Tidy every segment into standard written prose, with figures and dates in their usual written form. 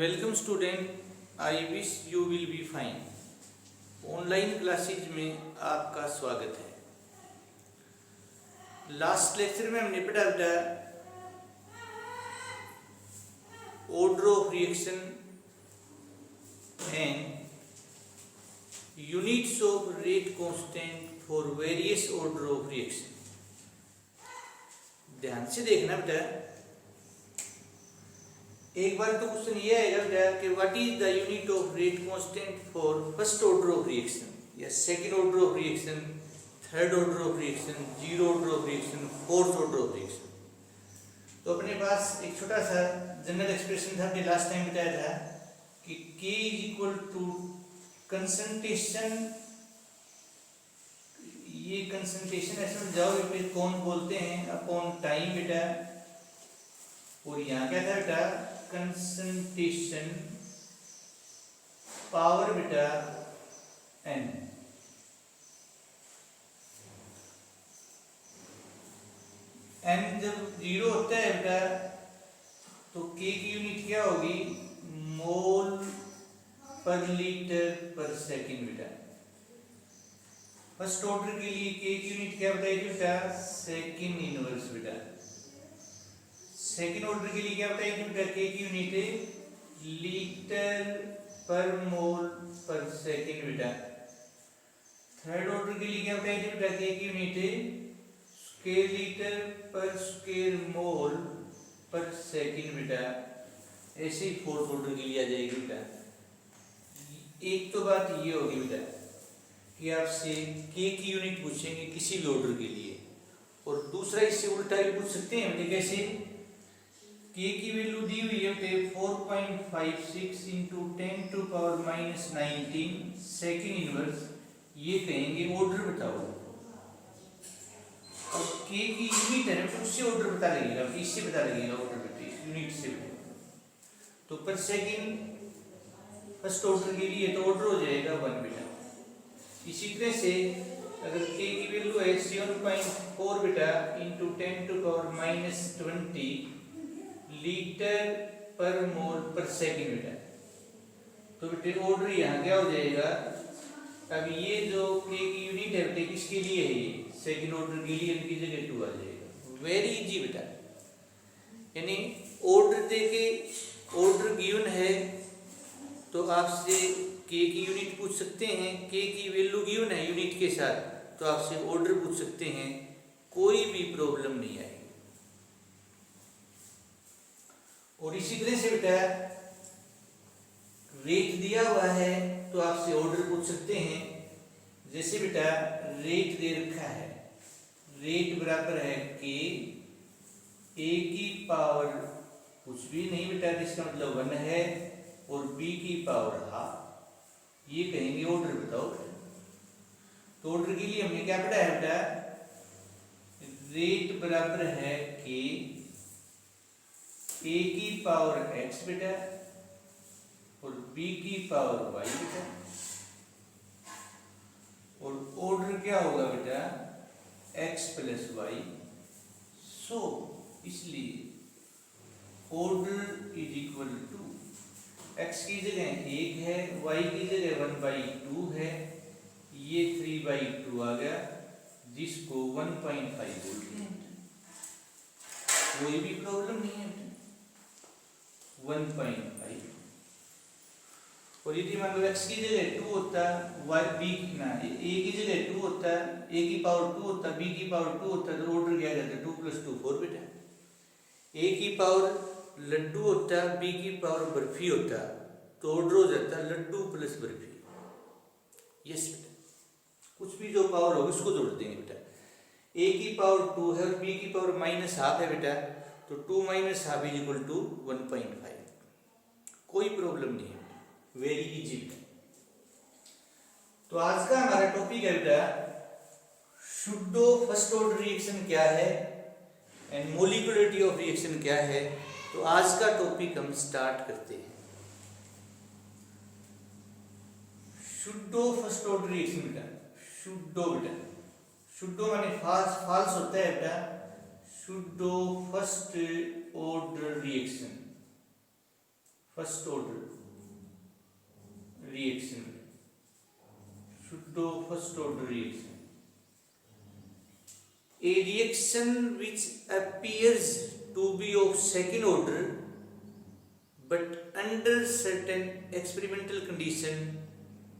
Welcome student, I wish you will be fine. Online classes में आपका स्वागत है। लास्ट लेक्चर में हमने पढ़ा बेटा order of reaction and units of rate constant for various order of reaction. ध्यान से देखना बेटा, एक बार तो क्वेश्चन ये आएगा बेटा कि what is the unit of rate constant for first order of reaction या second order of reaction, third order of reaction, zero order of reaction, fourth order of reaction. तो अपने पास एक छोटा सा जनरल एक्सप्रेशन था, हमने लास्ट टाइम बताया था कि K is equal to concentration, ये कंसंट्रेशन ऐसे समझाओ फिर कौन बोलते हैं अपॉन टाइम बेटा, और यहाँ क्या था बेटा कंसंट्रेशन पावर बेटा n। n जब जीरो होता है बेटा तो k की यूनिट क्या होगी, मोल पर लीटर पर सेकंड बेटा। फर्स्ट ऑर्डर के लिए k की यूनिट क्या बताएगी बेटा, सेकंड इनवर्स बेटा। सेकेंड ऑर्डर के लिए क्या बताएगी बेटा, के की यूनिट है लीटर पर मोल पर सेकेंड बेटा। थर्ड ऑर्डर के लिए क्या बताएगी बेटा, के की यूनिट है स्क्वायर लीटर पर स्क्वायर मोल पर सेकेंड बेटा। ऐसे ही फोर्थ ऑर्डर के लिए आ जाएगी बेटा। एक तो बात ये होगी बेटा कि आपसे के की यूनिट पूछेंगे किसी भी ऑर्डर के लिए, और दूसरा इससे उल्टा भी पूछ सकते हैं बेटे। कैसे, के की वैल्यू दी हुई है 4.56 into 10 to power minus 19 second inverse, ये कहेंगे ऑर्डर बताओ। और के की यूनिट है ना तो उससे ऑर्डर पता लगेगा, इससे पता लगेगा ऑर्डर बेटे, यूनिट से। तो पर सेकेंड फर्स्ट ऑर्डर के लिए तो ऑर्डर हो जाएगा 1 बेटा। इसी तरह से अगर के की वैल्यू है 7.4 बेटा into 10 to power minus 20 litre पर मोल पर सेकंड बेटा, तो बेटे ऑर्डर यहाँ क्या हो जाएगा। अब ये जो के की यूनिट है बेटे किसके लिए है, सेकंड ऑर्डर के लिए, इनकी जगह 2 आ जाएगा। वेरी इजी बेटा, यानी ऑर्डर देके ऑर्डर गिवन है तो आपसे के की यूनिट पूछ सकते हैं, के की वैल्यू गिवन है यूनिट के साथ तो आपसे ऑर्डर पूछ सकते हैं, कोई भी प्रॉब्लम नहीं आएगी। और इसी तरह से बेटा रेट दिया हुआ है तो आपसे ऑर्डर पूछ सकते हैं। जैसे बेटा रेट दे रखा है, रेट बराबर है के ए की पावर कुछ भी नहीं बेटा, इसका मतलब 1 है, और बी की पावर हाफ, ये कहेंगे ऑर्डर बताओ। तो ऑर्डर के लिए हमने क्या पढ़ा है बेटा, रेट बराबर है के ए की पावर x बेटा और b की पावर y बेटा, और ऑर्डर क्या होगा बेटा x प्लस y। सो इसलिए order is equal to x की जगह 1 है, y की जगह 1/2 है, ये 3/2 आ गया, जिसको 1.5 बोलते हैं। कोई भी प्रॉब्लम नहीं है, 1.5। और यदि मान लो x की जगह 2 होता, y b ना a की जगह 2 होता, a की पावर 2 होता, b की पावर 2 होता, तो ऑर्डर क्या जाता, 2 + 2 4 बेटा। a की पावर लड्डू होता, b की पावर बर्फी होता, तो ऑर्डर हो जाता लड्डू प्लस बर्फी। यस बेटा, कुछ भी जो पावर होगी उसको जोड़ देंगे बेटा। a की पावर 2 है और b की पावर -½ है बेटा, तो 2 - ½ = 1.5। कोई प्रॉब्लम नहीं है, वेरी इजी। तो आज का हमारा टॉपिक है बेटा शुडो फर्स्ट ऑर्डर रिएक्शन क्या है एंड मोलिकुलरिटी ऑफ रिएक्शन क्या है। तो आज का टॉपिक हम स्टार्ट करते हैं। शुडो फर्स्ट ऑर्डर रिएक्शन बेटा, शुडो बेटा, शुडो माने फाल्स होता है बेटा, pseudo first order reaction. First order reaction, pseudo first order reaction. A reaction which appears to be of second order but under certain experimental condition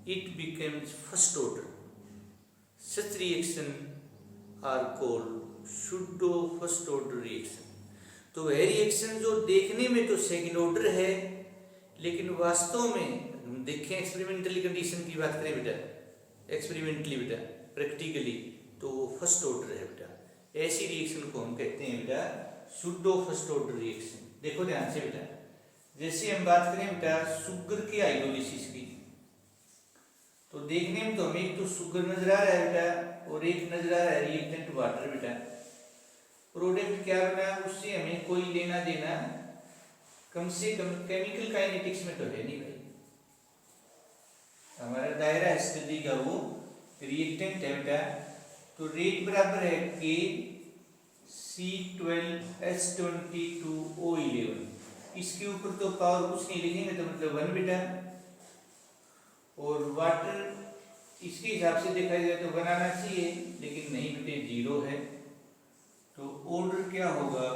it becomes first order. Such reaction are called pseudo first order reaction. तो वह reaction जो देखने में तो second order है लेकिन वास्तव में हम देखें एक्सपेरिमेंटली कंडीशन की बात करें बेटा, एक्सपेरिमेंटली बेटा, प्रैक्टिकली तो वो फर्स्ट ऑर्डर है बेटा। ऐसी रिएक्शन को हम कहते हैं बेटा सूडो फर्स्ट ऑर्डर रिएक्शन। देखो ध्यान से बेटा, जैसे हम बात करें बेटा शुगर के हाइड्रोलिसिस की, तो देखने में तो हमें एक तो शुगर नजर आ रहा है बेटा और एक नजर आ रहा है रिएक्टेंट वाटर बेटा। प्रोडक्ट क्या बना उससे हमें कोई लेना देना कम से कम केमिकल काइनेटिक्स में तो है नहीं भाई। हमारा दायरा है स्टडी का वो रिएक्टेंट है बेटा, तो रेट बराबर है के C12H22O11। इसके ऊपर तो पावर कुछ नहीं लिखेंगे तो मतलब 1 बेटा, और वाटर इसके हिसाब से देखा जाए तो बनाना चाहिए लेकिन नहीं बेटे 0 है, तो ऑर्डर क्या होगा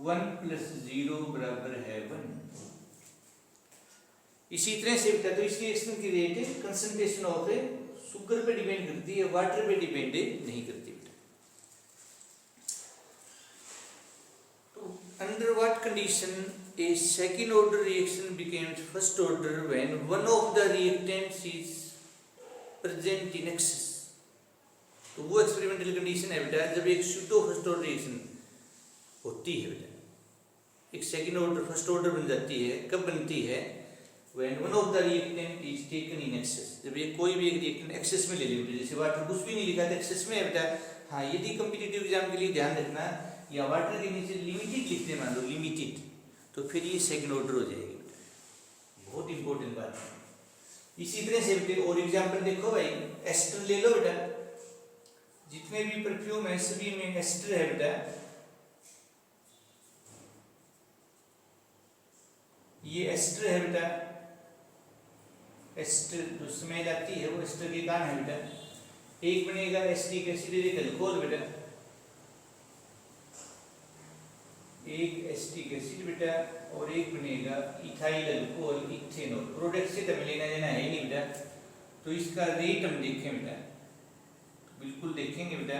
1 + 0 बराबर है 1। इसी तरह से बेटा तो इसकी रिएक्शन की रेट कंसंट्रेशन ऑफ शुगर पे डिपेंड करती है, वाटर पे डिपेंड नहीं करती बेटा। तो under what condition A second order reaction becomes first order when one of the reactants is present in excess. तो वो एक्सपेरिमेंटल कंडीशन है बेटा जब एक सूडो फर्स्ट ऑर्डर रिएक्शन होती है बेटा, एक सेकंड ऑर्डर फर्स्ट ऑर्डर बन जाती है। कब बनती है? when one of the reactant is taken in excess। जब ये कोई भी एक रिएक्टेंट एक्सेस में ले ली, जैसे वाटर कुछ भी नहीं लिखा था एक्सेस में है बेटा। हाँ, यदि कॉम्पिटिटिव एग्जाम के लिए ध्यान रखना या वाटर के नीचे लिमिटेड लिखते मान लो लिमिटेड, तो फिर ये सेकंड ऑर्डर हो जाएगी बेटा, बहुत इंपॉर्टेंट बात है। इसी तरह से बेटे और एग्जाम्पल देखो भाई, एस्टर ले लो बेटा, जितने भी परफ्यूम है सभी में एस्टर है बेटा। ये एस्टर है बेटा, एस्टर जो स्मेल आती है वो एस्टर के कारण है बेटा। एक बनेगा एसिटिक एसिड एक अल्कोहल बेटा, एक एसिटिक एसिड बेटा और एक बनेगा इथाइल अल्कोहल इथेनॉल। प्रोडक्ट से तो लेना देना है नहीं बेटा, तो इसका रेट हम देखें बेटा, बिल्कुल देखेंगे बेटा।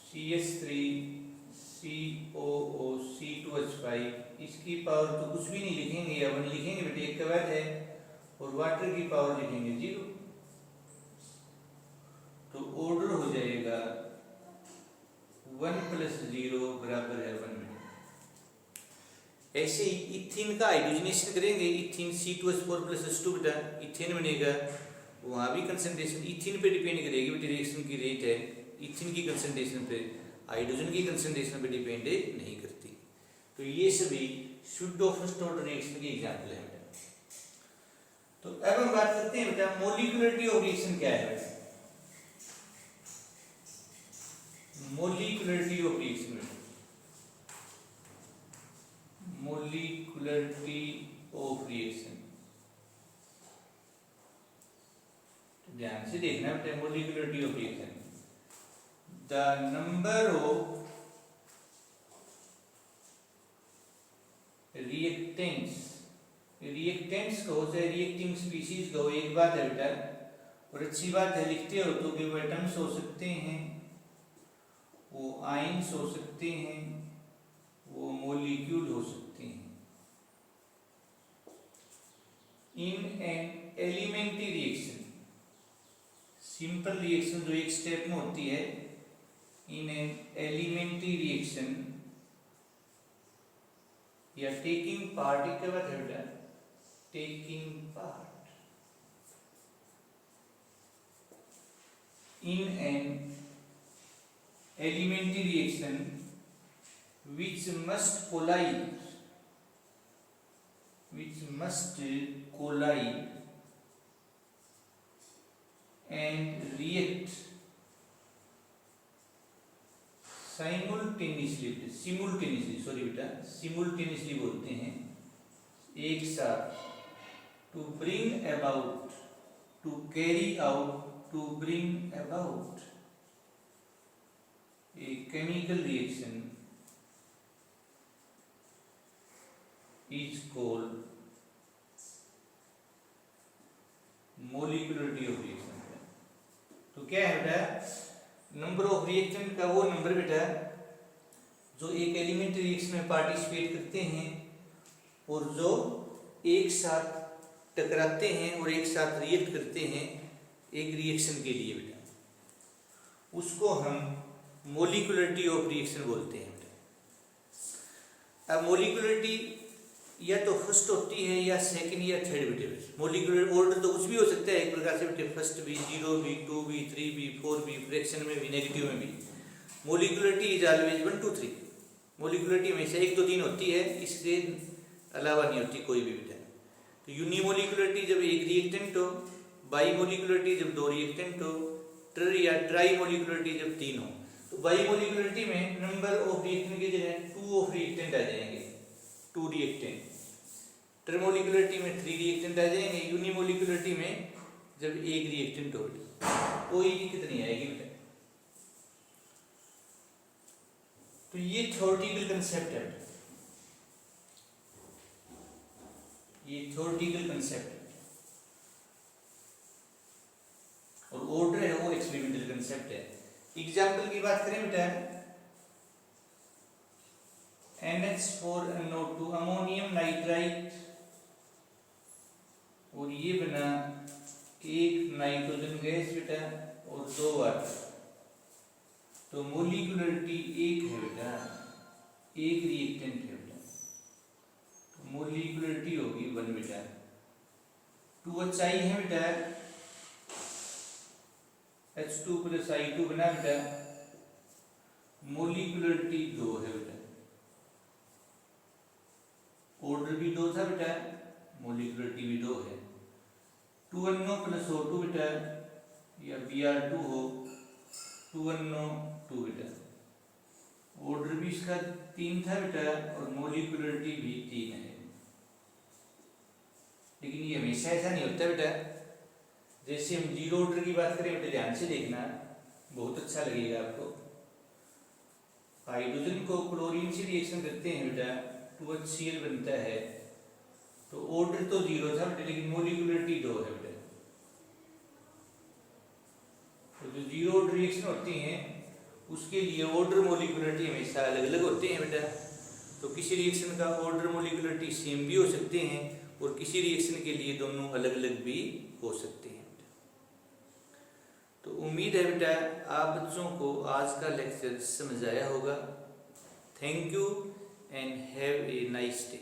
CH3COOC2H5 इसकी पावर तो कुछ भी नहीं लिखेंगे या 1 लिखेंगे बेटे, एक का वैध है, और वाटर की पावर लिखेंगे 0, तो ऑर्डर हो जाएगा 1 + 0 बराबर है 1 बेटे। ऐसे ही इथीन का हाइड्रोजनेशन करेंगे, इथीन C2H4+H2 बेटा, इथेन बनेगा, वहाँ भी कंसंट्रेशन इथीन पे डिपेंड करेगी बेटे, रिएक्शन की रेट है इथीन की कंसंट्रेशन पे, हाइड्रोजन की कंसंट्रेशन पे डिपेंड नहीं करती। तो ये सभी सूडो फर्स्ट ऑर्डर रिएक्शन के एग्जांपल है बेटा। तो अब हम बात करते हैं बेटा मोलिकुलरिटी ऑफ रिएक्शन क्या है बेटा। Molecularity of reaction, molecularity of reaction ध्यान से देखना बेटा। Molecularity of reaction, the number of reactants कहो चाहे रिएक्टिंग स्पीशीज कहो, एक बात है बेटा, और अच्छी बात है लिखते हो तो कि वो एटम्स हो सकते हैं, वो आयंस हो सकते हैं, वो मॉलिक्यूल हो सकते हैं। In an elementary reaction, simple reaction जो एक स्टेप में होती है, इन एन एलिमेंट्री रिएक्शन या टेकिंग पार्ट, क्या बात है बेटा, taking part in an elementary reaction which must collide and react simultaneously बोलते हैं एक साथ, to bring about, to carry out, to bring about a chemical reaction is called molecularity of reaction. तो क्या है बेटा, नंबर ऑफ रिएक्टेंट का वो नंबर बेटा जो एक एलिमेंट्री रिएक्शन में पार्टिसिपेट करते हैं और जो एक साथ टकराते हैं और एक साथ रिएक्ट करते हैं एक रिएक्शन के लिए बेटा, उसको हम मोलिकुलरिटी ऑफ रिएक्शन बोलते हैं बेटा। अब मोलिकुलरिटी या तो फर्स्ट होती है या सेकंड या थर्ड बेटे। मोलिकुलर ऑर्डर तो कुछ भी हो सकता है एक प्रकार से बेटे, फर्स्ट भी, 0 भी, 2 भी, 3 भी, 4 भी, फ्रैक्शन में भी, नेगेटिव में भी। Molecularity is always 1 2 3। मोलिकुलरिटी हमेशा 1 2 3 होती है, इसके अलावा नहीं होती कोई भी बेटा। तो यूनिमोलिकुलरिटी जब एक रिएक्टेंट हो, बाईमोलिकुलरिटी जब दो रिएक्टेंट हो, ट्राई मोलिकुलरिटी जब 3 हो। तो बाईमोलिकुलरिटी में नंबर ऑफ रिएक्टेंट की जगह 2 ऑफ रिएक्टेंट आ जाएंगे, 2 रिएक्टेंट। ट्रिमोलिकुलरिटी में 3 रिएक्टेंट आ जाएंगे। यूनिमोलिकुलरिटी में जब एक रिएक्टेंट हो, कोई दिक्कत नहीं आएगी बेटा। तो ये थ्योरेटिकल कंसेप्ट है, ये थ्योरेटिकल कंसेप्ट है, और ऑर्डर है वो एक्सपेरिमेंटल कंसेप्ट है। एग्जाम्पल की बात करें बेटा, NH4NO2 अमोनियम नाइट्राइट, और ये बना एक नाइट्रोजन गैस बेटा और 2 वाटर। तो मोलिकुलरिटी 1 है बेटा, एक रिएक्टेंट है बेटा, तो मोलिकुलरिटी होगी 1 बेटा। 2HI है बेटा, H2 + I2 बना बेटा, मोलिकुलरिटी 2 है बेटा। ऑर्डर भी 2 था बेटा, मोलिकुलरिटी भी 2 है। 2NO + O2 बेटा, या Br2 हो, 2NO 2 बेटा। ऑर्डर भी इसका 3 था बेटा, और मोलिकुलरिटी भी 3 है। लेकिन ये हमेशा ऐसा नहीं होता बेटा। जैसे हम 0 ऑर्डर की बात करें बेटा, ध्यान से देखना, बहुत अच्छा लगेगा आपको। हाइड्रोजन को क्लोरीन से रिएक्शन करते हैं बेटा, 2HCl बनता है। तो ऑर्डर तो 0 था बेटा, लेकिन मोलिकुलरिटी 2 है बेटा। तो जो 0 ऑर्डर रिएक्शन होती हैं उसके लिए ऑर्डर मोलिकुलरिटी हमेशा अलग अलग होते हैं बेटा। तो किसी रिएक्शन का ऑर्डर मोलिकुलरिटी सेम भी हो सकते हैं, और किसी रिएक्शन के लिए दोनों अलग अलग भी हो सकते हैं। तो उम्मीद है बेटा आप बच्चों को आज का लेक्चर समझ आया होगा। Thank you and have a nice day.